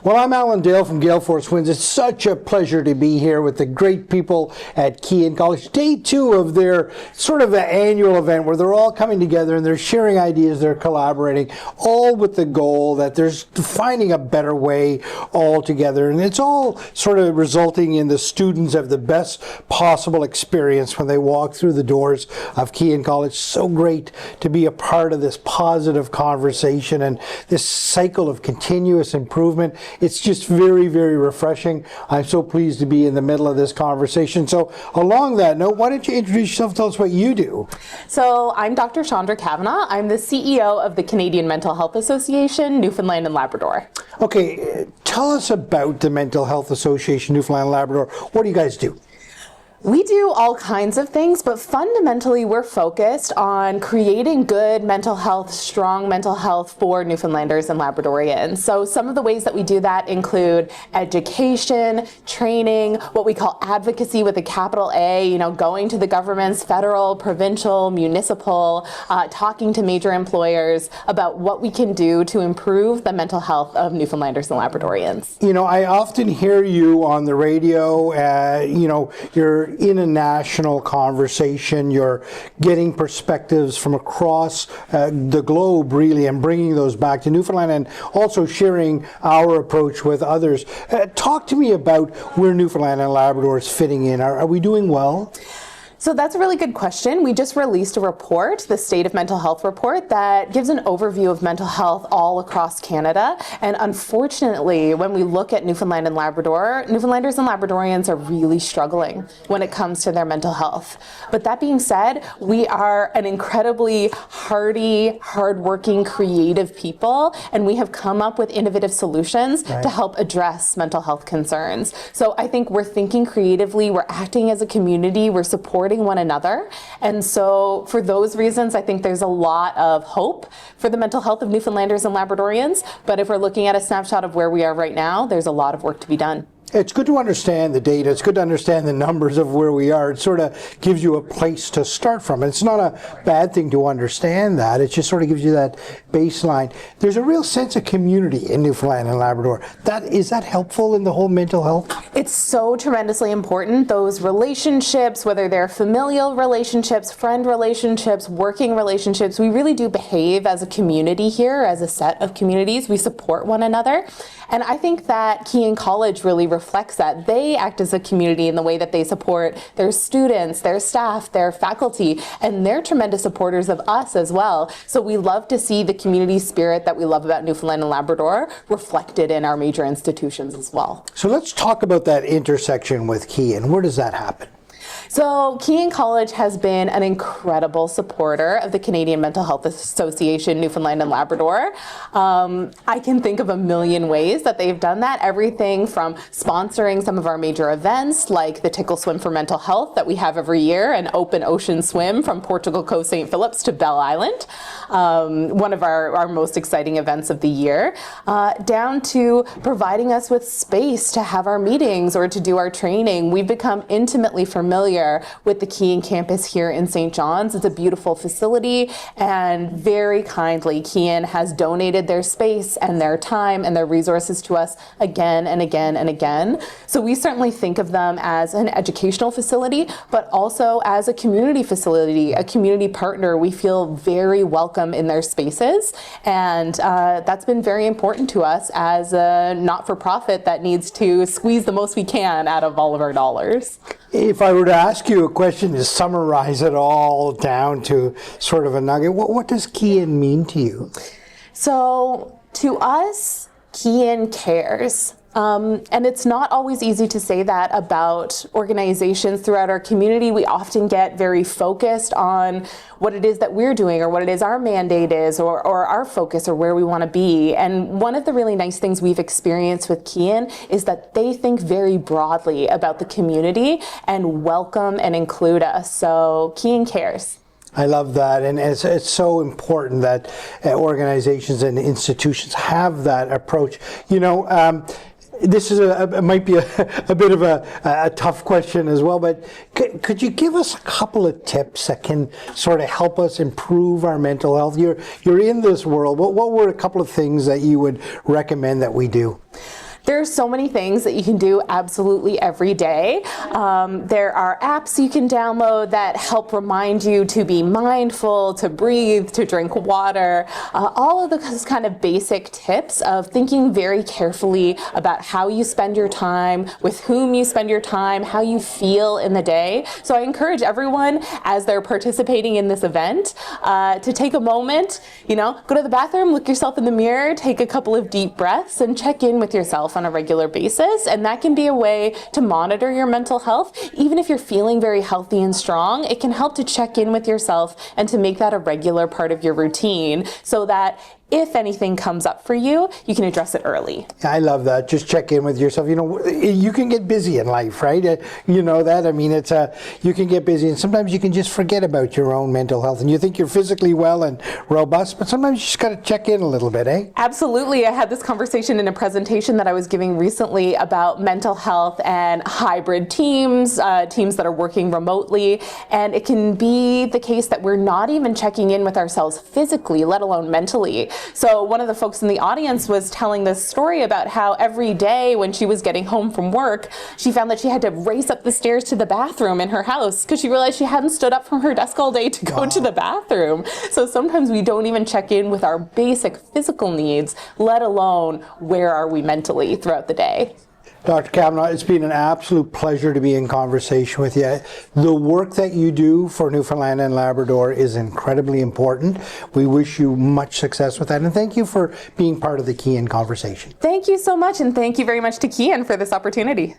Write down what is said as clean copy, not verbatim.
Well, I'm Alan Dale from GaleForceWins. It's such a pleasure to be here with the great people at Kean College. Day 2 of their sort of annual event where they're all coming together and they're sharing ideas, they're collaborating, all with the goal that there's finding a better way all together. And it's all sort of resulting in the students have the best possible experience when they walk through the doors of Kean College. So great to be a part of this positive conversation and this cycle of continuous improvement. It's just very, very refreshing. I'm so pleased to be in the middle of this conversation. So along that note, why don't you introduce yourself, tell us what you do. So I'm Dr. Chandra Kavanagh. I'm the CEO of the Canadian Mental Health Association, Newfoundland and Labrador. Okay, tell us about the Mental Health Association, Newfoundland and Labrador. What do you guys do? We do all kinds of things, but fundamentally we're focused on creating good mental health, strong mental health for Newfoundlanders and Labradorians. So some of the ways that we do that include education, training, what we call advocacy with a capital A, going to the governments, federal, provincial, municipal, talking to major employers about what we can do to improve the mental health of Newfoundlanders and Labradorians. I often hear you on the radio, you're in a national conversation, you're getting perspectives from across the globe really and bringing those back to Newfoundland and also sharing our approach with others. Talk to me about where Newfoundland and Labrador is fitting in. Are we doing well? So that's a really good question. We just released a report, the State of Mental Health report, that gives an overview of mental health all across Canada. And unfortunately, when we look at Newfoundland and Labrador, Newfoundlanders and Labradorians are really struggling when it comes to their mental health. But that being said, we are an incredibly hardy, hardworking, creative people, and we have come up with innovative solutions to help address mental health concerns. So I think we're thinking creatively, we're acting as a community, we're supporting one another. And so for those reasons, I think there's a lot of hope for the mental health of Newfoundlanders and Labradorians. But if we're looking at a snapshot of where we are right now, there's a lot of work to be done. It's good to understand the data. It's good to understand the numbers of where we are. It sort of gives you a place to start from. It's not a bad thing to understand that. It just sort of gives you that baseline. There's a real sense of community in Newfoundland and Labrador. Is that helpful in the whole mental health? It's so tremendously important. Those relationships, whether they're familial relationships, friend relationships, working relationships, we really do behave as a community here, as a set of communities. We support one another. And I think that Kean College really reflects that. They act as a community in the way that they support their students, their staff, their faculty, and they're tremendous supporters of us as well. So we love to see the community spirit that we love about Newfoundland and Labrador reflected in our major institutions as well. So let's talk about that intersection with Kean. Where does that happen? So Kean College has been an incredible supporter of the Canadian Mental Health Association, Newfoundland and Labrador. I can think of a million ways that they've done that. Everything from sponsoring some of our major events like the Tickle Swim for Mental Health that we have every year, an open ocean swim from Portugal Coast St. Phillips to Bell Island, one of our most exciting events of the year, down to providing us with space to have our meetings or to do our training. We've become intimately familiar with the Kean campus here in St. John's. It's a beautiful facility, and very kindly Kean has donated their space and their time and their resources to us again and again and again. So we certainly think of them as an educational facility, but also as a community facility, a community partner. We feel very welcome in their spaces, and that's been very important to us as a not-for-profit that needs to squeeze the most we can out of all of our dollars. If I were to ask you a question to summarize it all down to sort of a nugget, what does Kean mean to you? So to us, Kean cares. And it's not always easy to say that about organizations throughout our community. We often get very focused on what it is that we're doing or what it is our mandate is or our focus or where we want to be. And one of the really nice things we've experienced with Kean is that they think very broadly about the community and welcome and include us. So Kean cares. I love that, and it's so important that organizations and institutions have that approach. This is might be a bit of a tough question as well, but could you give us a couple of tips that can sort of help us improve our mental health? You're in this world. What were a couple of things that you would recommend that we do? There are so many things that you can do absolutely every day. There are apps you can download that help remind you to be mindful, to breathe, to drink water. All of those kind of basic tips of thinking very carefully about how you spend your time, with whom you spend your time, how you feel in the day. So I encourage everyone, as they're participating in this event, to take a moment, go to the bathroom, look yourself in the mirror, take a couple of deep breaths, and check in with yourself on a regular basis. And that can be a way to monitor your mental health. Even if you're feeling very healthy and strong, it can help to check in with yourself and to make that a regular part of your routine so that if anything comes up for you, you can address it early. I love that. Just check in with yourself. You can get busy in life, right? You know that. I mean, you can get busy, and sometimes you can just forget about your own mental health. And you think you're physically well and robust, but sometimes you just got to check in a little bit, eh? Absolutely. I had this conversation in a presentation that I was giving recently about mental health and hybrid teams, teams that are working remotely. And it can be the case that we're not even checking in with ourselves physically, let alone mentally. So one of the folks in the audience was telling this story about how every day when she was getting home from work, she found that she had to race up the stairs to the bathroom in her house because she realized she hadn't stood up from her desk all day to go to the bathroom. So sometimes we don't even check in with our basic physical needs, let alone where are we mentally throughout the day. Dr. Kavanagh, it's been an absolute pleasure to be in conversation with you. The work that you do for Newfoundland and Labrador is incredibly important. We wish you much success with that, and thank you for being part of the Key In Conversation. Thank you so much, and thank you very much to Kian for this opportunity.